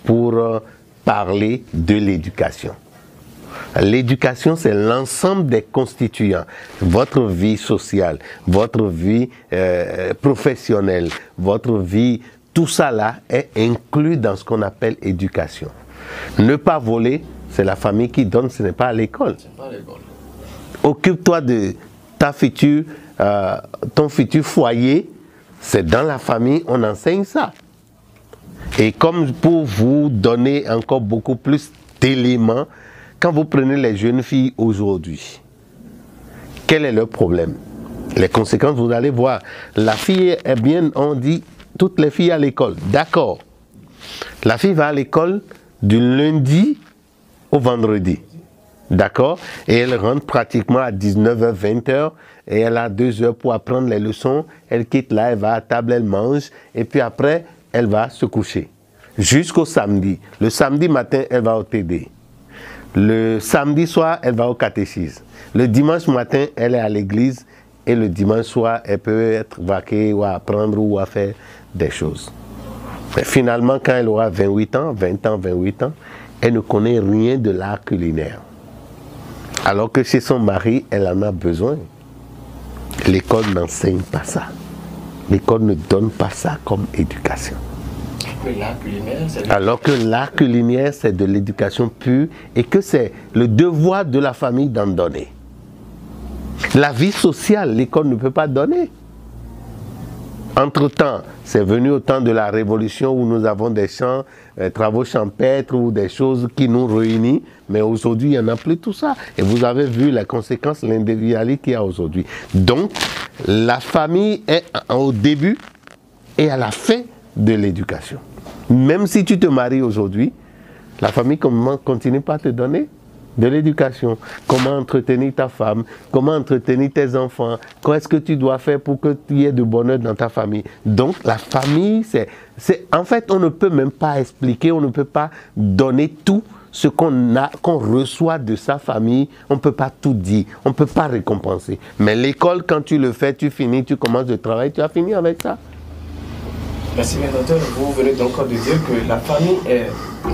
pour parler de l'éducation. L'éducation, c'est l'ensemble des constituants. Votre vie sociale, votre vie professionnelle, votre vie, tout ça là est inclus dans ce qu'on appelle éducation. Ne pas voler, c'est la famille qui donne, ce n'est pas à l'école. Occupe-toi de ta future, ton futur foyer, c'est dans la famille, on enseigne ça. Et comme pour vous donner encore beaucoup plus d'éléments, quand vous prenez les jeunes filles aujourd'hui, quel est leur problème? Les conséquences, vous allez voir. La fille est bien, on dit, toutes les filles à l'école. D'accord. La fille va à l'école du lundi au vendredi. D'accord? Et elle rentre pratiquement à 19h, 20h. Et elle a 2 heures pour apprendre les leçons. Elle quitte là, elle va à table, elle mange. Et puis après, elle va se coucher. Jusqu'au samedi. Le samedi matin, elle va au TD. Le samedi soir, elle va au catéchisme. Le dimanche matin, elle est à l'église. Et le dimanche soir, elle peut être vaquée ou à apprendre ou à faire des choses. Mais finalement, quand elle aura 28 ans, 20 ans, 28 ans, elle ne connaît rien de l'art culinaire. Alors que chez son mari, elle en a besoin. L'école n'enseigne pas ça. L'école ne donne pas ça comme éducation. Alors que l'art culinaire, c'est de l'éducation pure et que c'est le devoir de la famille d'en donner. La vie sociale, l'école ne peut pas donner. Entre-temps, c'est venu au temps de la Révolution où nous avons des champs, travaux champêtres ou des choses qui nous réunissent. Mais aujourd'hui, il n'y en a plus tout ça. Et vous avez vu les conséquences, l'individualité qu'il y a aujourd'hui. Donc, la famille est au début et à la fin de l'éducation. Même si tu te maries aujourd'hui, la famille continue pas à te donner de l'éducation. Comment entretenir ta femme, comment entretenir tes enfants, qu'est-ce que tu dois faire pour que tu aies de bonheur dans ta famille. Donc la famille, en fait, on ne peut même pas expliquer, on ne peut pas donner tout ce qu'on reçoit de sa famille, on ne peut pas tout dire, on ne peut pas récompenser. Mais l'école, quand tu le fais, tu finis, tu commences le travail, tu as fini avec ça. Merci, mes docteurs. Vous venez donc de dire que la famille est,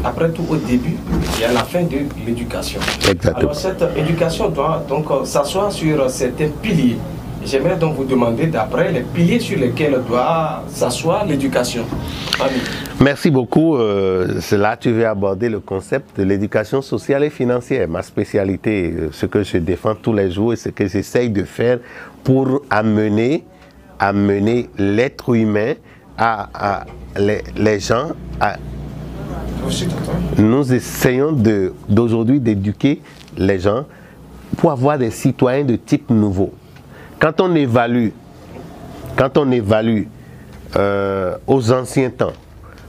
après tout, au début et à la fin de l'éducation. Exactement. Alors, cette éducation doit donc s'asseoir sur certains piliers. J'aimerais donc vous demander, d'après les piliers sur lesquels doit s'asseoir l'éducation. Merci beaucoup. C'est là que tu veux aborder le concept de l'éducation sociale et financière. Ma spécialité, ce que je défends tous les jours et ce que j'essaye de faire pour amener l'être humain les gens nous essayons d'aujourd'hui d'éduquer les gens pour avoir des citoyens de type nouveau. Quand on évalue aux anciens temps,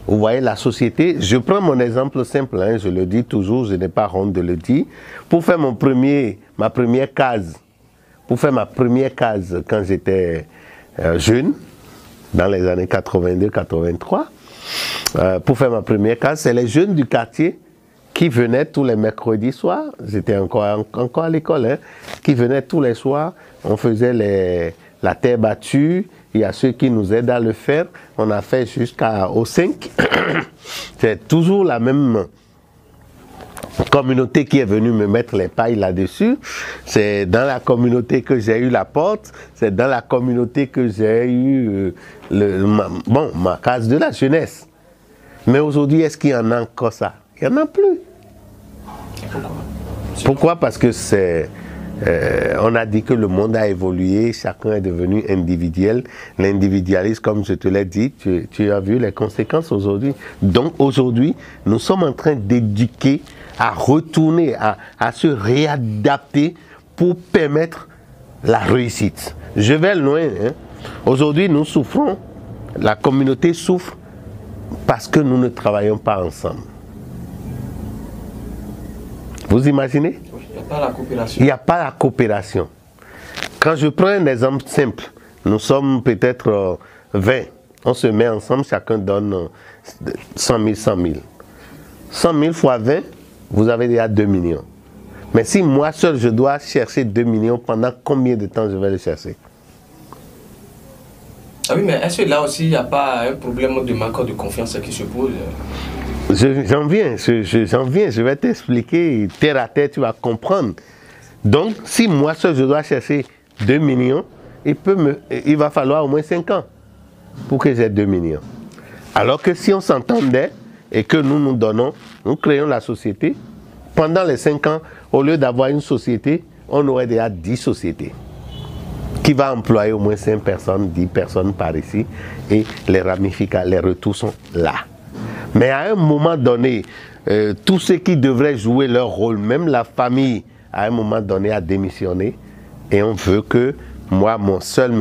vous voyez la société, je prends mon exemple simple, hein, je le dis toujours, je n'ai pas honte de le dire, pour faire ma première case quand j'étais jeune, dans les années 82-83, pour faire ma première case, c'est les jeunes du quartier qui venaient tous les mercredis soirs, j'étais encore à l'école, hein, qui venaient tous les soirs, on faisait la terre battue, il y a ceux qui nous aident à le faire, on a fait jusqu'au 5, c'est toujours la même communauté qui est venue me mettre les pailles là-dessus, c'est dans la communauté que j'ai eu la porte, c'est dans la communauté que j'ai eu ma case de la jeunesse. Mais aujourd'hui, est-ce qu'il y en a encore ça? Il n'y en a plus. Pourquoi? Parce que on a dit que le monde a évolué, chacun est devenu individuel. L'individualisme, comme je te l'ai dit, tu as vu les conséquences aujourd'hui. Donc aujourd'hui, nous sommes en train d'éduquer, à retourner, à se réadapter pour permettre la réussite. Je vais loin. Hein. Aujourd'hui, nous souffrons, la communauté souffre parce que nous ne travaillons pas ensemble. Vous imaginez? Il n'y a pas la coopération. Quand je prends un exemple simple, nous sommes peut-être 20. On se met ensemble, chacun donne 100 000, 100 000. 100 000 fois 20, vous avez déjà 2 millions. Mais si moi seul, je dois chercher 2 millions, pendant combien de temps je vais le chercher? Ah oui, mais est-ce que là aussi, il n'y a pas un problème de manque de confiance qui se pose? J'en viens, je vais t'expliquer, terre à terre, tu vas comprendre. Donc, si moi seul je dois chercher 2 millions, il va falloir au moins 5 ans pour que j'ai 2 millions. Alors que si on s'entendait et que nous créons la société, pendant les 5 ans, au lieu d'avoir une société, on aurait déjà 10 sociétés qui va employer au moins 5 personnes, 10 personnes par ici, et les ramifications, les retours sont là. Mais à un moment donné, tous ceux qui devraient jouer leur rôle, même la famille, à un moment donné a démissionné, et on veut que moi, mon seul